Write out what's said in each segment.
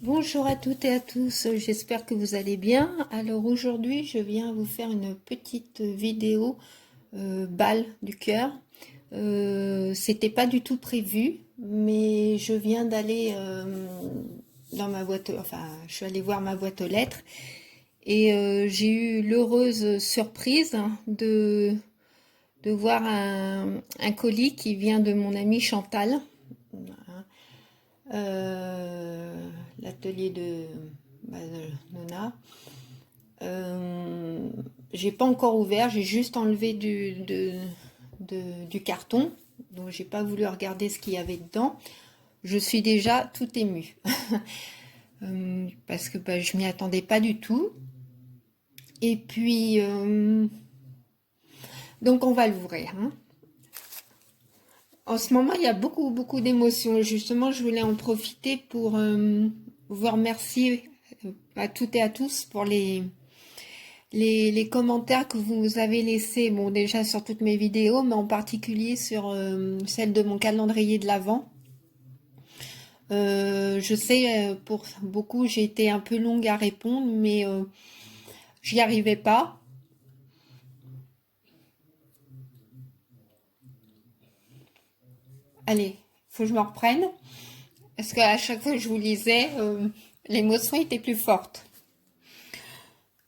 Bonjour à toutes et à tous, j'espère que vous allez bien. Alors aujourd'hui, je viens vous faire une petite vidéo bal du cœur. C'était pas du tout prévu, mais je viens d'aller dans ma boîte, enfin, je suis allée voir ma boîte aux lettres et j'ai eu l'heureuse surprise de voir un colis qui vient de mon amie Chantal. L'atelier de Nona. Euh, j'ai pas encore ouvert, j'ai juste enlevé du carton, donc j'ai pas voulu regarder ce qu'il y avait dedans. Je suis déjà tout émue parce que je m'y attendais pas du tout. Et puis donc on va l'ouvrir. Hein. En ce moment, il y a beaucoup d'émotions. Justement, je voulais en profiter pour vous remercier à toutes et à tous pour les commentaires que vous avez laissés, bon déjà sur toutes mes vidéos, mais en particulier sur celle de mon calendrier de l'Avent. Je sais, pour beaucoup, j'ai été un peu longue à répondre, mais j'y arrivais pas. Allez, faut que je me reprenne, parce qu'à chaque fois que je vous lisais, l'émotion était plus forte.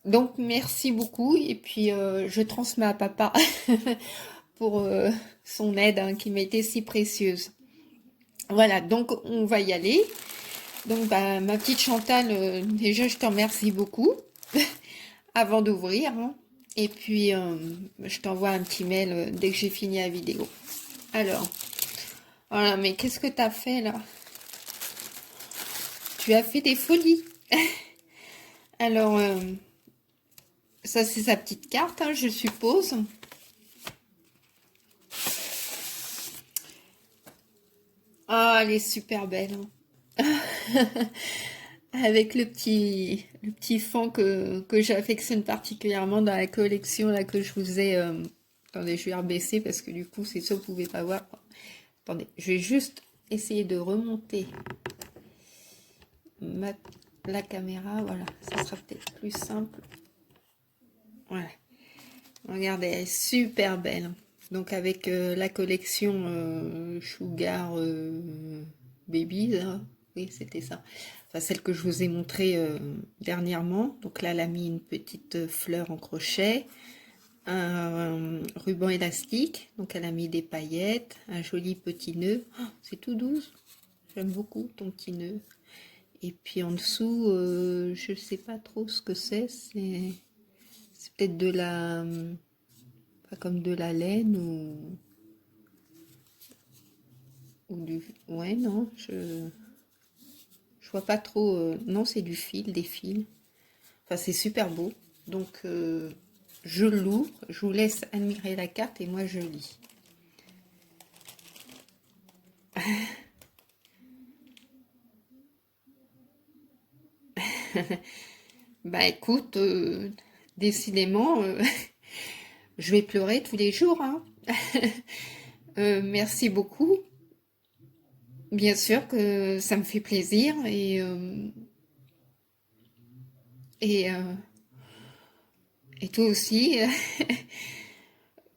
Donc merci beaucoup, et puis je transmets à papa pour son aide hein, qui m'a été si précieuse. Voilà, donc on va y aller. Donc, ma petite Chantal, déjà, je te remercie beaucoup avant d'ouvrir. Hein. Et puis, je t'envoie un petit mail dès que j'ai fini la vidéo. Alors, voilà, mais qu'est-ce que tu as fait là? Tu as fait des folies. Alors, ça, c'est sa petite carte, hein, je suppose. Ah, elle est super belle. Hein. Avec le petit fond que j'affectionne particulièrement dans la collection là que je vous ai. Attendez, je vais rebaisser parce que du coup, c'est ça, vous pouvez pas voir. Attendez, je vais juste essayer de remonter la caméra. Voilà, ça sera peut-être plus simple. Voilà. Regardez, elle est super belle. Donc avec la collection Sugar Baby, là. Oui, c'était ça. Enfin, celle que je vous ai montrée dernièrement. Donc là, elle a mis une petite fleur en crochet, un ruban élastique. Donc elle a mis des paillettes, un joli petit nœud. Oh, c'est tout doux. J'aime beaucoup ton petit nœud. Et puis en dessous, je sais pas trop ce que c'est. C'est peut-être de la, pas comme de la laine ou du, ouais non, je vois pas trop. Non, c'est du fil, des fils. Enfin, c'est super beau. Donc je l'ouvre, je vous laisse admirer la carte et moi je lis. Bah écoute, décidément, je vais pleurer tous les jours. Hein. Merci beaucoup. Bien sûr que ça me fait plaisir et, euh, et toi aussi.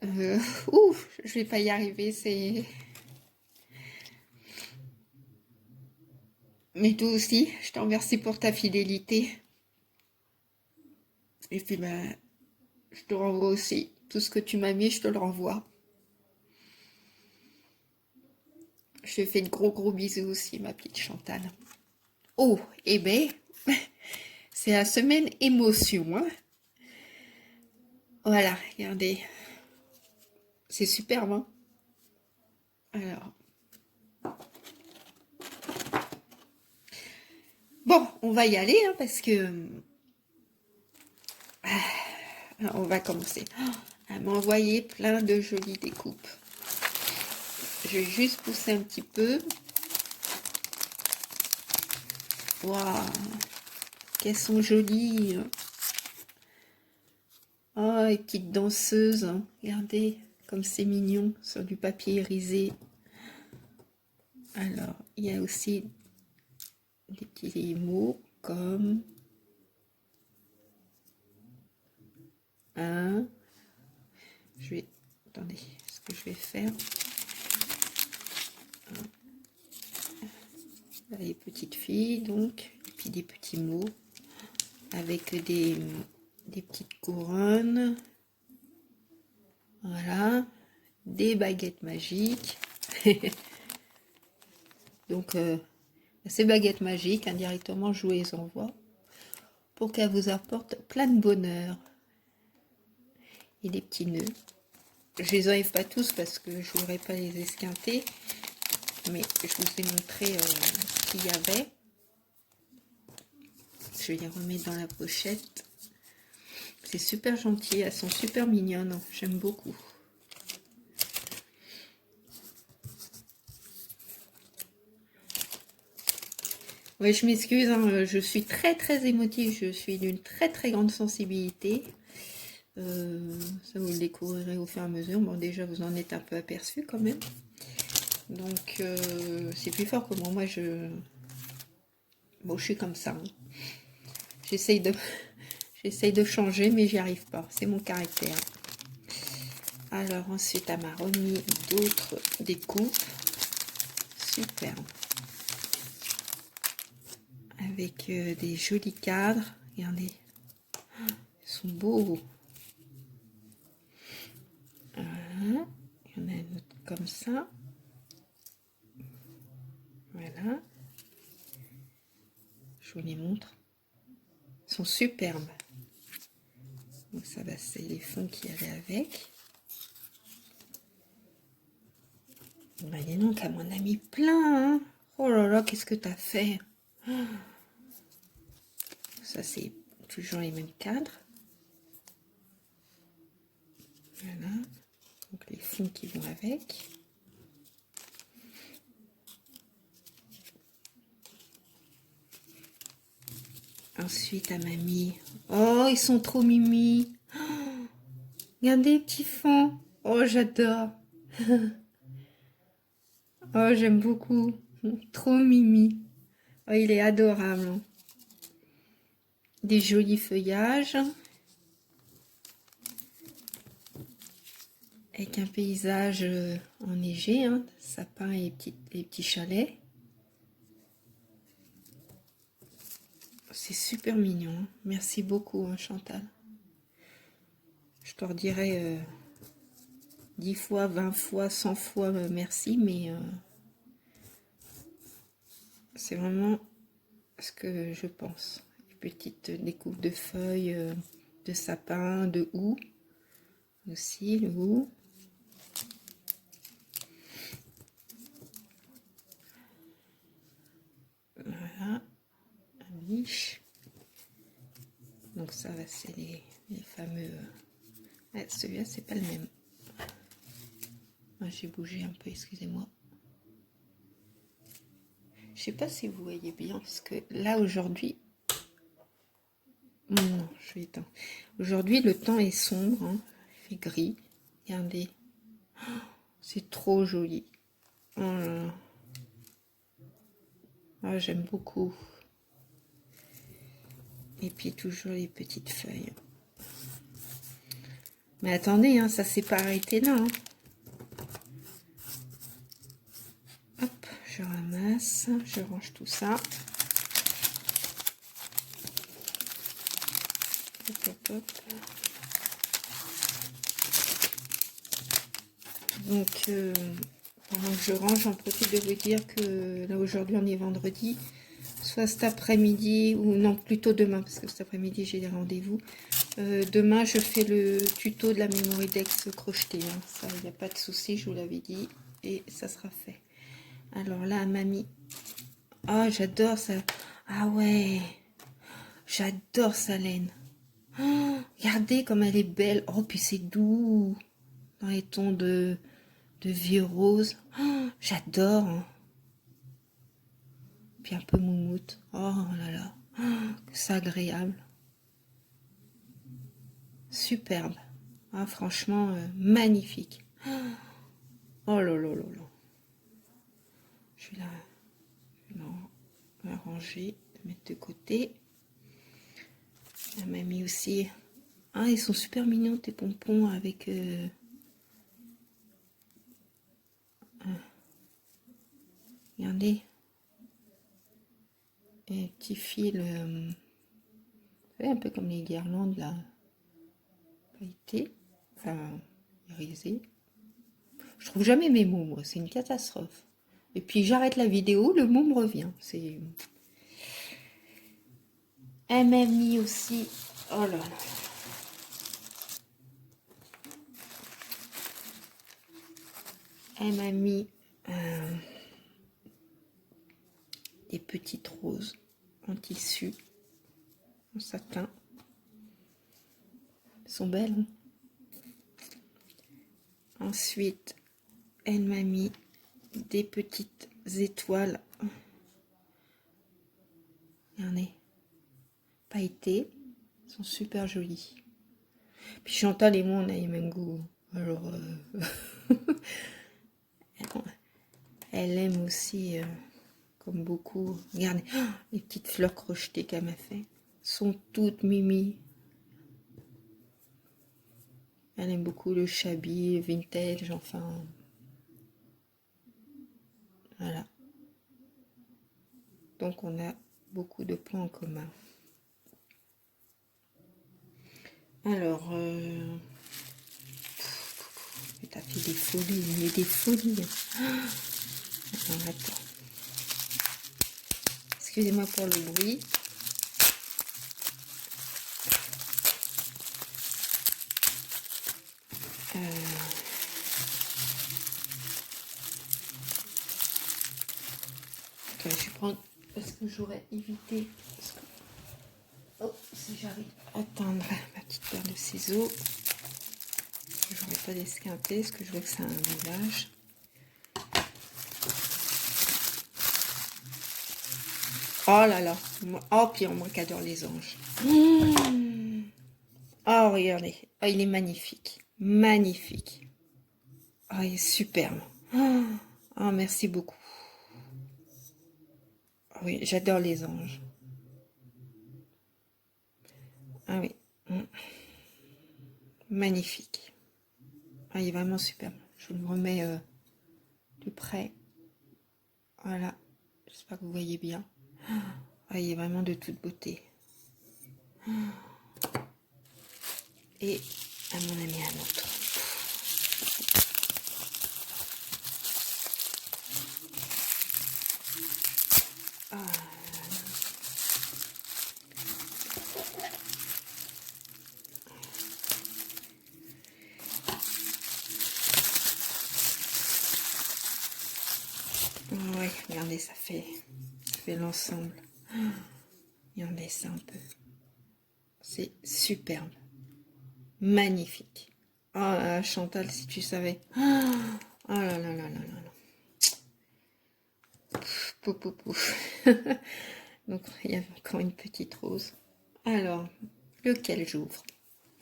Euh, ouf, je vais pas y arriver. Mais toi aussi, je te remercie pour ta fidélité. Et puis ben, je te renvoie aussi tout ce que tu m'as mis, je te le renvoie. Je te fais de gros bisous aussi, ma petite Chantal. Oh, eh ben, c'est la semaine émotion. Hein. Voilà, regardez. C'est superbe. Hein. Alors, bon, on va y aller hein, parce que on va commencer. Oh, elle m'a envoyé plein de jolies découpes. Je vais juste pousser un petit peu. Waouh, qu'elles sont jolies. Oh, les petites danseuses. Hein. Regardez, comme c'est mignon sur du papier irisé. Alors, il y a aussi des petits mots comme un. Attendez, ce que je vais faire. Les petites filles, donc, et puis des petits mots avec des petites couronnes. Voilà, des baguettes magiques. Donc, ces baguettes magiques, indirectement, je vous les envoie pour qu'elles vous apportent plein de bonheur. Et des petits nœuds. Je les enlève pas tous parce que je ne voudrais pas les esquinter. Mais je vous ai montré ce qu'il y avait. Je vais les remettre dans la pochette. C'est super gentil, elles sont super mignonnes. J'aime beaucoup. Oui, je m'excuse, hein, je suis très émotive. Je suis d'une très grande sensibilité. Ça, vous le découvrirez au fur et à mesure. Bon, déjà, vous en êtes un peu aperçu quand même. Donc, c'est plus fort que moi. Moi, bon, je suis comme ça. Hein. J'essaye de changer, mais j'y arrive pas. C'est mon caractère. Alors, ensuite, elle m'a remis d'autres découpes. Super. Avec des jolis cadres. Regardez. Ils sont beaux. Voilà. Il y en a une autre comme ça. Voilà. Je vous les montre. Ils sont superbes. Donc ça va, c'est les fonds qui allaient avec. Bah, dis donc, elle m'en a mis plein. Hein. Oh là là, qu'est-ce que t'as fait? Ça, c'est toujours les mêmes cadres. Voilà. Donc les fonds qui vont avec. Ensuite, elle m'a mis... Oh, ils sont trop mimi. Oh, regardez, petits fonds. Oh, j'adore. Oh, j'aime beaucoup. Trop mimi. Oh, il est adorable. Hein. Des jolis feuillages. Avec un paysage enneigé, hein, sapins et petits chalets. C'est super mignon. Hein. Merci beaucoup, hein, Chantal. Je te redirai 10 fois, 20 fois, 100 fois merci, mais c'est vraiment ce que je pense. Une petite découpe de feuilles, de sapins, de houx. Aussi, le houx. Voilà. Un niche. Donc ça, c'est les fameux... celui-là, c'est pas le même. J'ai bougé un peu, excusez-moi. Je sais pas si vous voyez bien, parce que là, aujourd'hui... Non, je vais éteindre. Aujourd'hui, le temps est sombre, hein. Il fait gris. Regardez. Oh, c'est trop joli. Oh là là. Ah, j'aime beaucoup. Et puis, toujours les petites feuilles. Mais attendez, hein, ça s'est pas arrêté là. Hein. Hop, je ramasse, je range tout ça. Hop, hop, hop. Donc, pendant que je range, j'en profite de vous dire que là, aujourd'hui, on est vendredi. Soit cet après-midi, ou non, plutôt demain, parce que cet après-midi, j'ai des rendez-vous. Demain, je fais le tuto de la Mémoridex crochetée. Hein. Ça, il n'y a pas de souci, je vous l'avais dit. Et ça sera fait. Alors là, mamie. Ah, j'adore ça. Ah ouais. J'adore sa laine. Oh, regardez comme elle est belle. Oh, puis c'est doux. Dans les tons de vieux rose. Oh, j'adore. Hein. Puis un peu moumoute. Oh là là. Oh, c'est agréable. Superbe. Ah, franchement, magnifique. Oh là là là là. Je suis là. Non. On va ranger, mettre de côté. Elle m'a mis aussi... Ah, ils sont super mignons tes pompons avec... Regardez. Et petits fils... un peu comme les guirlandes là. Pailletées. Enfin, irisées. Je trouve jamais mes mots, moi. C'est une catastrophe. Et puis j'arrête la vidéo, le mot me revient. C'est... Elle m'a mis aussi... Oh là là. Elle m'a mis des petites roses en tissu, en satin. Elles sont belles. Hein. Ensuite, elle m'a mis des petites étoiles. Regardez. Pailletées. Elles sont super jolies. Puis Chantal et moi, on a les mêmes goûts. Alors, elle aime aussi, comme beaucoup. Regardez, oh, les petites fleurs crochetées qu'elle m'a fait. Sont toutes mimi. Elle aime beaucoup le shabby, vintage, enfin. Voilà. Donc on a beaucoup de points en commun. Alors, t'as fait des folies, mais des folies. Alors, attends. Excusez-moi pour le bruit. Attends, je vais prendre parce que j'aurais évité. Oh, si j'arrive à atteindre ma petite paire de ciseaux, j'aurais pas d'esquinté parce que je vois que c'est un moulage. Oh là là. Oh, puis moi qui adore les anges. Oh, regardez. Oh, il est magnifique. Magnifique. Oh, il est superbe. Oh, merci beaucoup. Oh, oui, j'adore les anges. Ah oui. Magnifique. Ah, il est vraiment superbe. Je le remets de près. Voilà. J'espère que vous voyez bien. Ah, il est vraiment de toute beauté. Et à mon ami un autre. Ouais, regardez, ça fait l'ensemble. Regardez ça un peu. C'est superbe. Magnifique. Oh Chantal, si tu savais. Oh là là là là là là. Pouf, pouf, pouf. Donc, il y a encore une petite rose. Alors, lequel j'ouvre?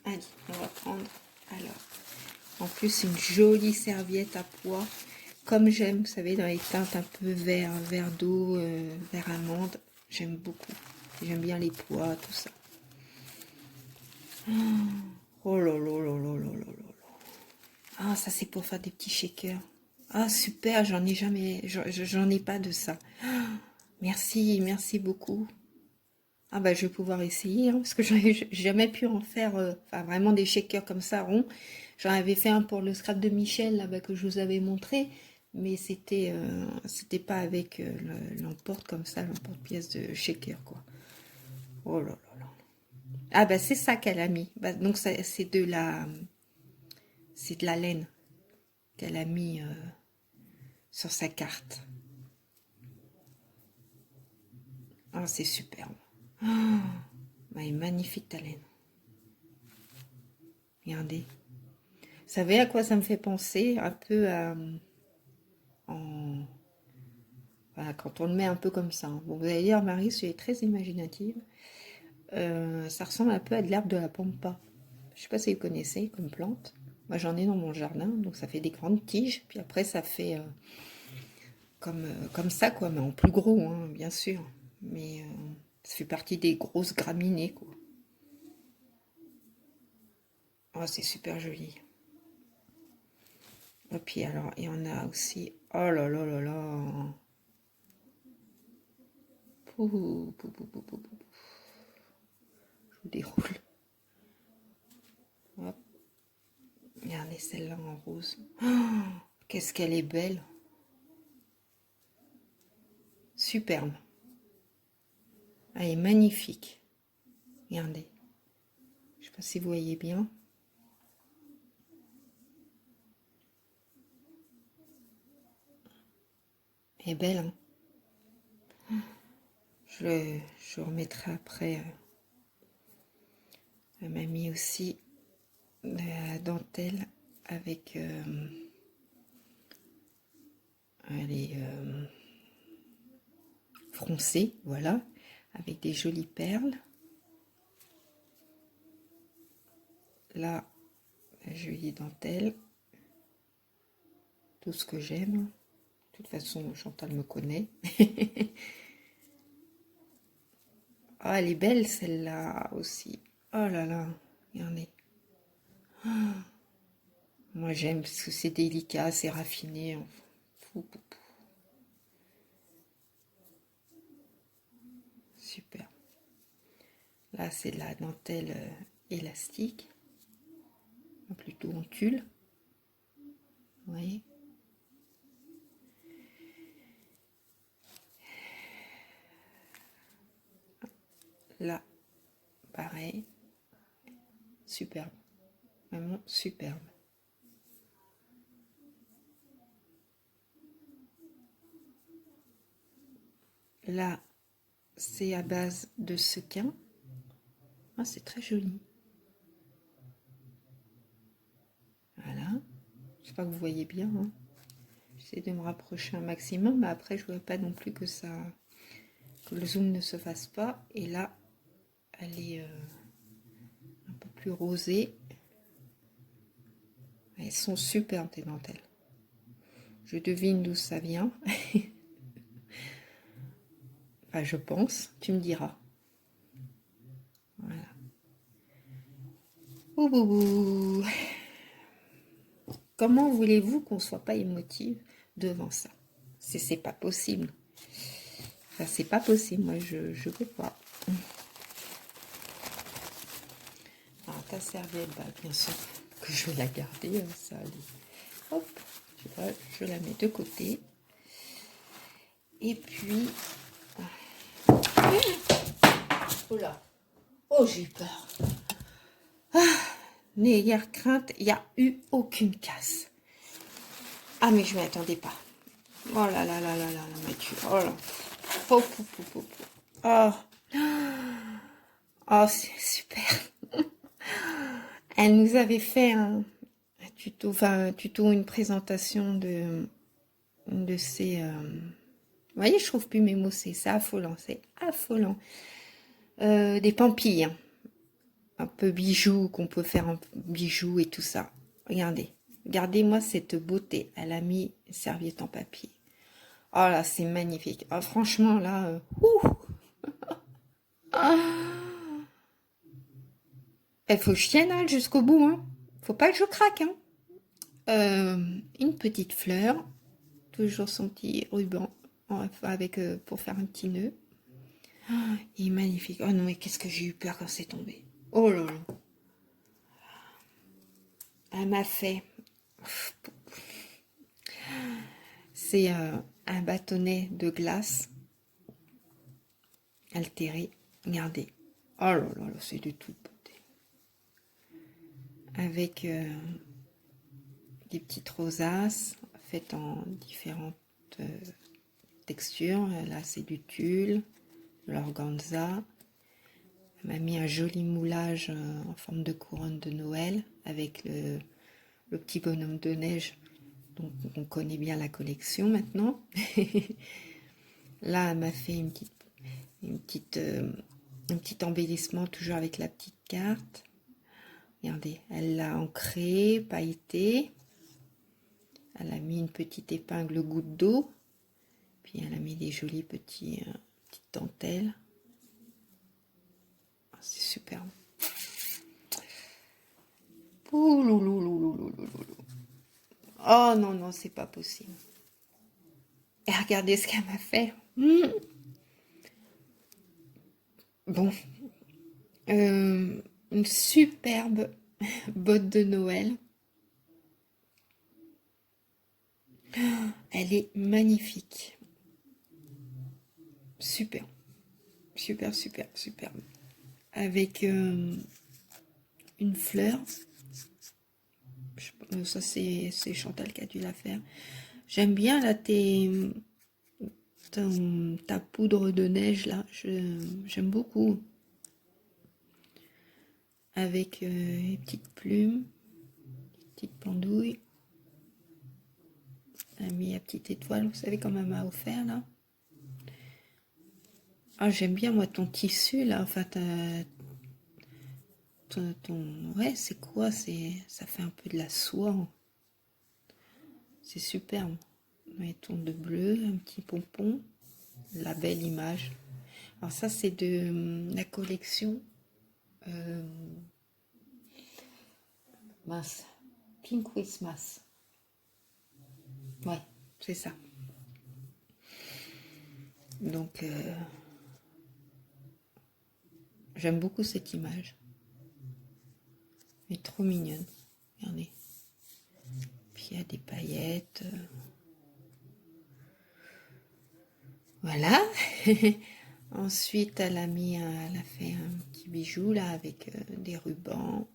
Allez, on va prendre. Alors, en plus, une jolie serviette à pois. Comme j'aime, vous savez, dans les teintes un peu vert d'eau, vert amande. J'aime beaucoup. J'aime bien les pois, tout ça. Oh là là là là là là là. Ah, ça c'est pour faire des petits shakers. Ah, super, j'en ai jamais, j'en ai pas de ça. Merci, merci beaucoup. Ah bah je vais pouvoir essayer, hein, parce que j'ai jamais pu en faire, enfin vraiment des shakers comme ça, ronds. J'en avais fait un pour le scrap de Michel, là-bas, que je vous avais montré, mais c'était pas avec l'emporte comme ça, l'emporte-pièce de shaker, quoi. Oh là là là. Ah bah c'est ça qu'elle a mis. Bah, donc c'est de la laine qu'elle a mis sur sa carte. Ah, c'est superbe. Oh, bah, elle est magnifique ta laine. Regardez. Vous savez à quoi ça me fait penser? Un peu à... Voilà, quand on le met un peu comme ça. Bon, vous allez dire, Marie, tu es très imaginative. Ça ressemble un peu à de l'herbe de la pampa. Je sais pas si vous connaissez comme plante. Moi, j'en ai dans mon jardin, donc ça fait des grandes tiges. Puis après, ça fait comme ça, quoi, mais en plus gros, hein, bien sûr. Mais ça fait partie des grosses graminées, quoi. Oh, c'est super joli. Et puis alors, il y en a aussi... Oh là là là là. Pouh, pouh, pouh, pouh, pouh, pouh. Je vous déroule. Hop. Regardez celle-là en rose. Oh, qu'est-ce qu'elle est belle. Superbe. Elle est magnifique. Regardez. Je sais pas si vous voyez bien. Elle est belle, hein. Je remettrai après. Elle m'a mis aussi de la dentelle avec elle est froncée, voilà, avec des jolies perles. Là, la jolie dentelle, tout ce que j'aime. De toute façon, Chantal me connaît. Ah, elle est belle celle-là aussi. Oh là là, regardez. Ah, moi j'aime parce que c'est délicat, c'est raffiné. Enfin. Fou, fou, fou. Super. Là, c'est de la dentelle élastique, plutôt en tulle. Vous voyez? Là, pareil. Superbe. Vraiment superbe. Là, c'est à base de sequin. Ah, c'est très joli. Voilà. J'espère que vous voyez bien. Hein. J'essaie de me rapprocher un maximum, mais après, je ne voudrais pas non plus que ça, que le zoom ne se fasse pas. Et là, elle est un peu plus rosée. Elles sont superbes, tes dentelles. Je devine d'où ça vient. Enfin, je pense. Tu me diras. Voilà. Ouh, ouh, ouh. Comment voulez-vous qu'on soit pas émotive devant ça? C'est pas possible. Enfin, c'est pas possible. Moi, je peux pas. Alors, ta serviette, bah, bien sûr que je vais la garder. Ça, allez. Hop, tu vois, je la mets de côté. Et puis... Oh là. Oh, j'ai eu peur. N'ayez crainte, il n'y a eu aucune casse. Ah, mais je ne m'y attendais pas. Oh là là là là là, Mathieu. Oh là. Oh, oh. Oh, c'est super. Elle nous avait fait un tuto, enfin un tuto, une présentation de ces... Vous voyez, je trouve plus mes mots, c'est affolant, c'est affolant. Des pampilles, hein. Un peu bijoux, qu'on peut faire en bijoux et tout ça. Regardez. Regardez-moi cette beauté. Elle a mis une serviette en papier. Oh là, c'est magnifique. Oh, franchement, là... Ah, il faut que je tienne hein, jusqu'au bout. Hein. Faut pas que je craque. Hein. Une petite fleur. Toujours son petit ruban avec, pour faire un petit nœud. Ah, il est magnifique. Oh non, mais qu'est-ce que j'ai eu peur quand c'est tombé. Oh là là. Elle m'a fait... C'est un bâtonnet de glace altéré. Regardez. Oh là là, là c'est de toute beauté. Avec des petites rosaces faites en différentes textures. Là, c'est du tulle, de l'organza. Elle m'a mis un joli moulage en forme de couronne de Noël avec le petit bonhomme de neige. Donc, on connaît bien la collection maintenant. Là, elle m'a fait un petit embellissement toujours avec la petite carte. Regardez, elle l'a ancré, pailleté. Elle a mis une petite épingle goutte d'eau. Puis elle a mis des jolis petites dentelle. C'est superbe. Ouh, oh non, non, c'est pas possible. Et regardez ce qu'elle m'a fait. Bon. Une superbe botte de Noël. Elle est magnifique. Super. Super, super, superbe. Avec une fleur. Ça, c'est Chantal qui a dû la faire. J'aime bien là ta poudre de neige là. J'aime beaucoup. Avec les petites plumes, les petites pendouilles. Elle a mis la petite étoile, vous savez, comme elle m'a offert là. Ah, j'aime bien moi ton tissu là. Enfin, ouais, c'est quoi? Ça fait un peu de la soie. C'est superbe. Mettons de bleu, un petit pompon, la belle image. Alors ça, c'est de la collection mince, Pink Christmas. Ouais, c'est ça. Donc, j'aime beaucoup cette image. Elle est trop mignonne. Regardez. Puis il y a des paillettes. Voilà. Ensuite, elle a fait un petit bijou là avec des rubans.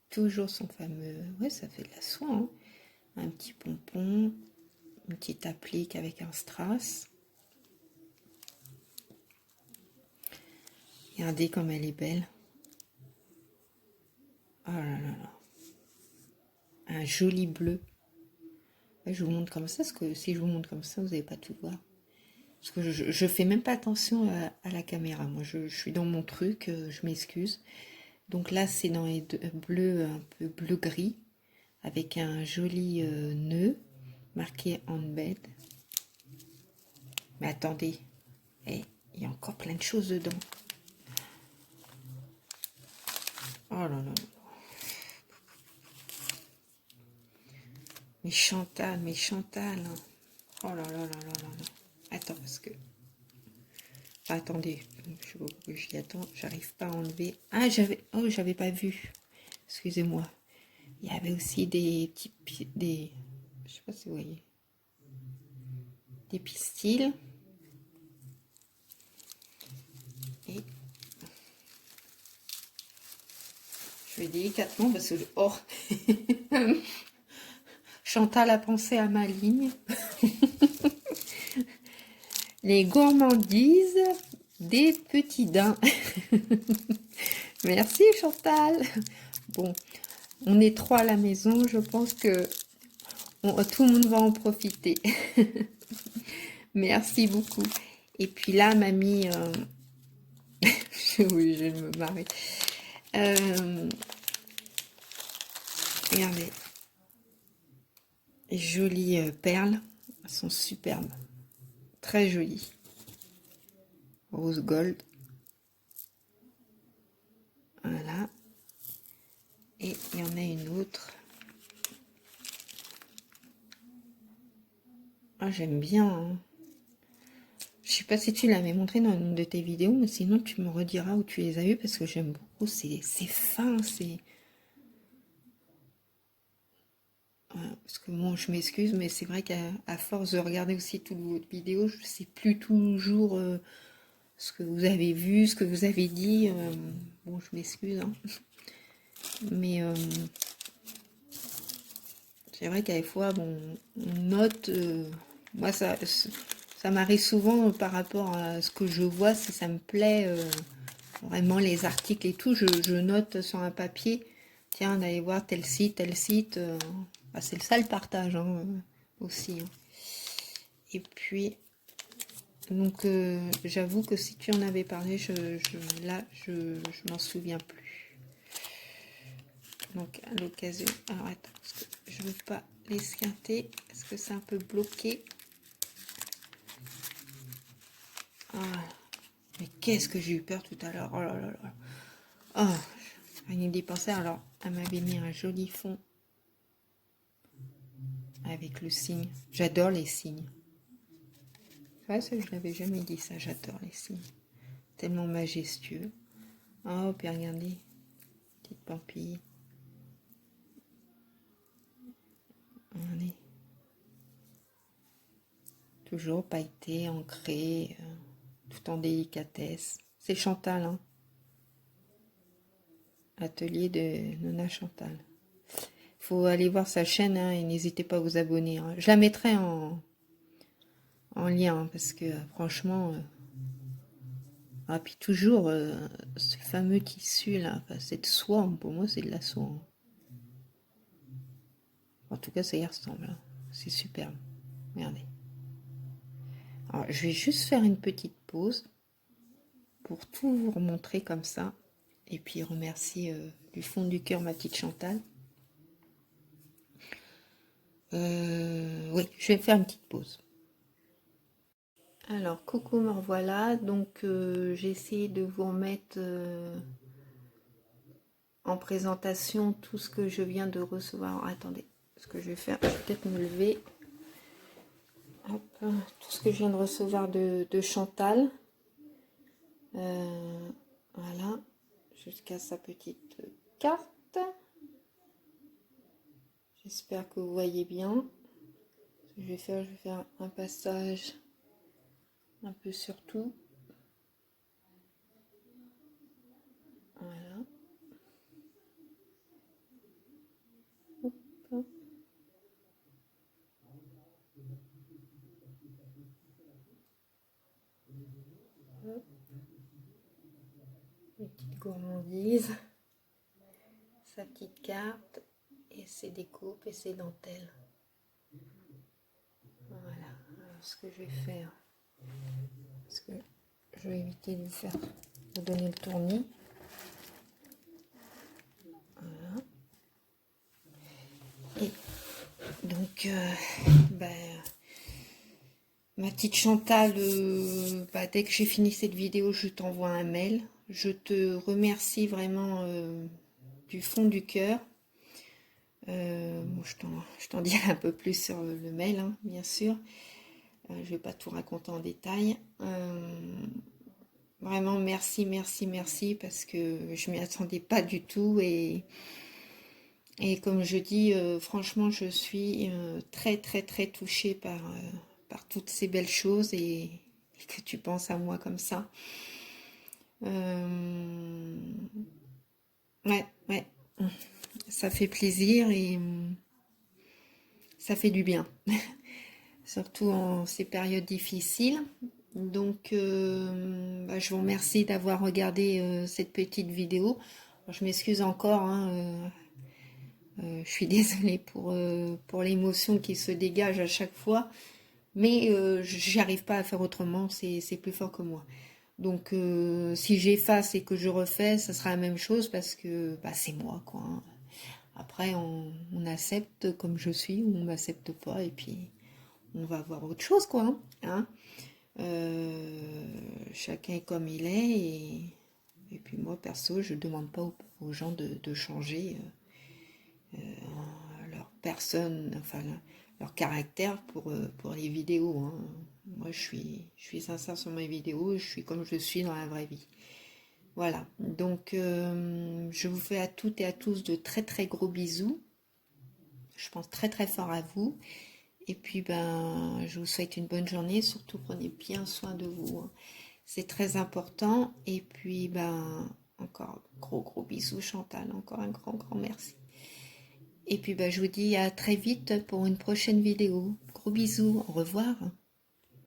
Toujours son fameux. Ouais, ça fait de la soie. Hein. Un petit pompon, une petite applique avec un strass. Regardez comme elle est belle. Oh là là là. Un joli bleu. Ouais, je vous montre comme ça, parce que si je vous montre comme ça, vous n'allez pas tout voir. Parce que je fais même pas attention à la caméra. Moi, je suis dans mon truc, je m'excuse. Donc là, c'est dans les bleus, un peu bleu-gris, avec un joli nœud marqué handbed. Mais attendez, il y a encore plein de choses dedans. Oh là là. Mais Chantal, hein. Oh là là là là là là. Attends, parce que... attendez, j'y attends, j'arrive pas à enlever. Ah, j'avais pas vu. Excusez-moi. Il y avait aussi des petits... je sais pas si vous voyez. Des pistils. Et... je vais délicatement parce que... oh Chantal a pensé à ma ligne. Les gourmandises des petits daims. Merci Chantal. Bon, on est 3 à la maison, je pense que tout le monde va en profiter. Merci beaucoup. Et puis là, mamie... oui, je vais me marrer. Regardez. Les jolies perles. Elles sont superbes. Très jolies. Rose gold. Voilà. Et il y en a une autre. Ah, j'aime bien. Hein. Je sais pas si tu l'avais montré dans une de tes vidéos, mais sinon tu me rediras où tu les as eues parce que j'aime beaucoup. C'est fin, c'est... parce que bon, je m'excuse, mais c'est vrai qu'à force de regarder aussi toutes vos vidéos, je ne sais plus toujours ce que vous avez vu, ce que vous avez dit. Bon, je m'excuse. Hein. Mais c'est vrai qu'à des fois, bon, on note... moi, ça m'arrive souvent par rapport à ce que je vois, si ça me plaît, vraiment les articles et tout, je note sur un papier, tiens, d'aller voir tel site, bah, c'est ça le partage hein, aussi. Hein. Et puis, donc, j'avoue que si tu en avais parlé, là, je m'en souviens plus. Donc, à l'occasion, alors attends, parce que je veux pas l'esquinter, parce que c'est un peu bloqué. Voilà. Mais qu'est-ce que j'ai eu peur tout à l'heure. Oh là là là. Oh, rien d'y penser. Alors, elle m'avait mis un joli fond avec le cygne. J'adore les cygnes. Ouais, ça, je l'avais jamais dit ça. J'adore les cygnes. Tellement majestueux. Oh, puis regardez. Petite pampille. Regardez. Toujours pailleté, ancré, tout en délicatesse. C'est Chantal, hein. Atelier de Nona Chantal. Faut aller voir sa chaîne, hein, et n'hésitez pas à vous abonner, hein. Je la mettrai en lien, hein, parce que franchement... Ah, puis toujours, ce fameux tissu là, enfin, cette soie, hein, pour moi c'est de la soie, hein. En tout cas, ça y ressemble, hein. C'est superbe. Regardez. Alors, je vais juste faire une petite pause pour tout vous remontrer comme ça. Et puis remercier du fond du cœur ma petite Chantal. Oui, je vais faire une petite pause. Alors, coucou, me revoilà. Donc, j'ai essayé de vous remettre en présentation tout ce que je viens de recevoir. Alors, attendez, ce que je vais faire, je vais peut-être me lever. Hop, tout ce que je viens de recevoir de Chantal. Voilà, jusqu'à sa petite carte. J'espère que vous voyez bien. Ce que je vais faire un passage un peu sur tout. Voilà. Hop. Hop. Les petites gourmandises. Sa petite carte. Et ses découpes et ses dentelles. Voilà. Alors, ce que je vais faire, parce que je vais éviter de vous donner le tournis. Voilà. Et donc, ma petite Chantal, dès que j'ai fini cette vidéo, je t'envoie un mail. Je te remercie vraiment du fond du cœur. Bon, je t'en dirai un peu plus sur le mail, hein, bien sûr. Je vais pas tout raconter en détail. Vraiment, merci, merci, merci, parce que je m'y attendais pas du tout. Et comme je dis, franchement, je suis très, très, très touchée par toutes ces belles choses et que tu penses à moi comme ça. Ouais, ouais, ça fait plaisir et ça fait du bien, surtout en ces périodes difficiles. Donc, je vous remercie d'avoir regardé cette petite vidéo. Alors, je m'excuse encore, hein, je suis désolée pour l'émotion qui se dégage à chaque fois, mais j'arrive pas à faire autrement, c'est plus fort que moi. Donc si j'efface et que je refais, ça sera la même chose parce que c'est moi, quoi, hein. Après, on accepte comme je suis ou on m'accepte pas et puis on va voir autre chose, quoi, hein. Chacun est comme il est et puis moi, perso, je demande pas aux gens de changer leur personne, enfin leur caractère pour les vidéos, hein. Moi, je suis sincère sur mes vidéos, je suis comme je suis dans la vraie vie. Voilà, donc je vous fais à toutes et à tous de très très gros bisous. Je pense très très fort à vous. Et puis je vous souhaite une bonne journée. Surtout prenez bien soin de vous, hein. C'est très important. Et puis encore gros gros bisous Chantal. Encore un grand grand merci. Et puis je vous dis à très vite pour une prochaine vidéo. Gros bisous, au revoir.